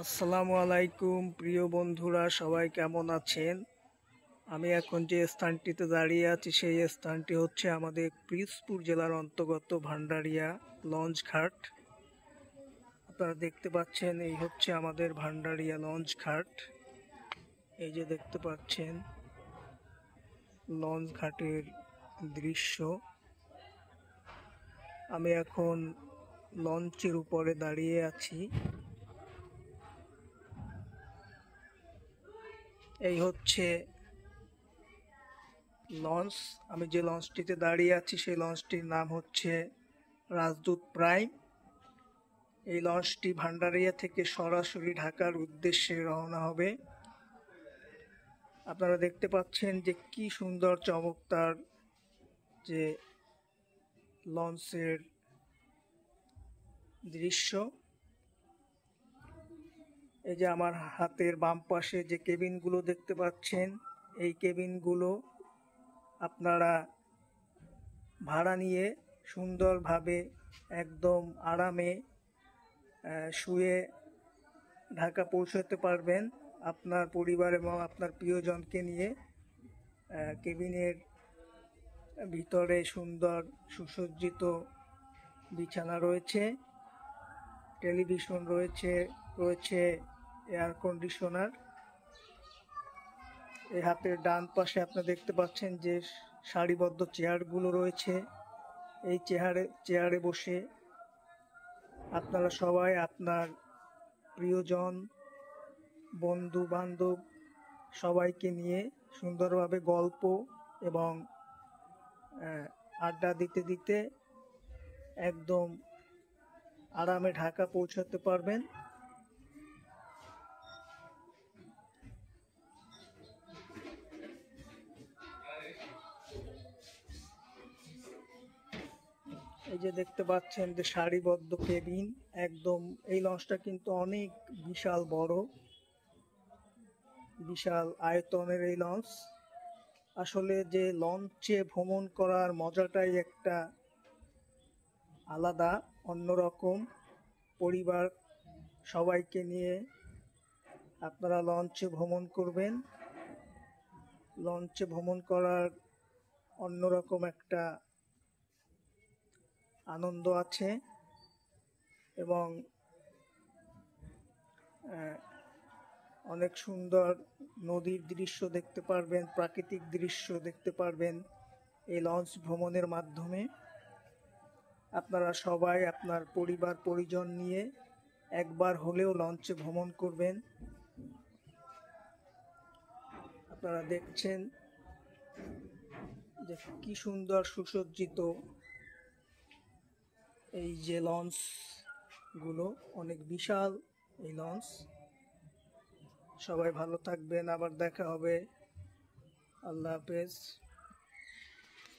আসসালামু আলাইকুম প্রিয় বন্ধুরা, সবাই কেমন আছেন? আমি এখন যে স্থানটিতে দাঁড়িয়ে আছি সেই স্থানটি হচ্ছে আমাদের পিরোজপুর জেলার অন্তর্গত ভান্ডারিয়া লঞ্চ ঘাট। আপনারা দেখতে পাচ্ছেন এই হচ্ছে আমাদের ভান্ডারিয়া লঞ্চ ঘাট। এই যে দেখতে পাচ্ছেন লঞ্চ ঘাটের দৃশ্য। আমি এখন লঞ্চের উপরে দাঁড়িয়ে আছি। এই হচ্ছে লঞ্চ। আমি যে লঞ্চটিতে দাঁড়িয়ে আছি সেই লঞ্চটির নাম হচ্ছে রাজদূত প্রাইম। এই লঞ্চটি ভান্ডারিয়া থেকে সরাসরি ঢাকার উদ্দেশ্যে রওনা হবে। আপনারা দেখতে পাচ্ছেন যে কি সুন্দর চমৎকার যে লঞ্চের দৃশ্য। এই যে আমার হাতের বাম পাশে যে কেবিনগুলো দেখতে পাচ্ছেন, এই কেবিনগুলো আপনারা ভাড়া নিয়ে সুন্দরভাবে একদম আরামে শুয়ে ঢাকা পৌঁছাতে পারবেন আপনার পরিবার এবং আপনার প্রিয়জনকে নিয়ে। কেবিনের ভিতরে সুন্দর সুসজ্জিত বিছানা রয়েছে, টেলিভিশন রয়েছে, এয়ার কন্ডিশনার। এই হাতের ডান পাশে আপনারা দেখতে পাচ্ছেন যে সারিবদ্ধ চেয়ারগুলো রয়েছে। এই চেয়ারে বসে আপনারা সবাই আপনার প্রিয়জন, বন্ধু বান্ধব সবাইকে নিয়ে সুন্দরভাবে গল্প এবং আড্ডা দিতে দিতে একদম আরামে ঢাকা পৌঁছাতে পারবেন। এই যে দেখতে পাচ্ছেন যে সারিবদ্ধ কেবিন, একদম এই লঞ্চটা কিন্তু অনেক বিশাল বড়, বিশাল আয়তনের এই লঞ্চ। আসলে যে লঞ্চে ভ্রমণ করার মজাটাই একটা আলাদা, অন্যরকম। পরিবার সবাইকে নিয়ে আপনারা লঞ্চে ভ্রমণ করবেন। লঞ্চে ভ্রমণ করার অন্যরকম একটা আনন্দ আছে এবং অনেক সুন্দর নদীর দৃশ্য দেখতে পারবেন, প্রাকৃতিক দৃশ্য দেখতে পারবেন এই লঞ্চ ভ্রমণের মাধ্যমে। আপনারা সবাই আপনার পরিবার পরিজন নিয়ে একবার হলেও লঞ্চে ভ্রমণ করবেন। আপনারা দেখছেন যে কি সুন্দর সুসজ্জিত এই যে লঞ্চগুলো, অনেক বিশাল এই লঞ্চ। সবাই ভালো থাকবেন, আবার দেখা হবে। আল্লাহ হাফেজ।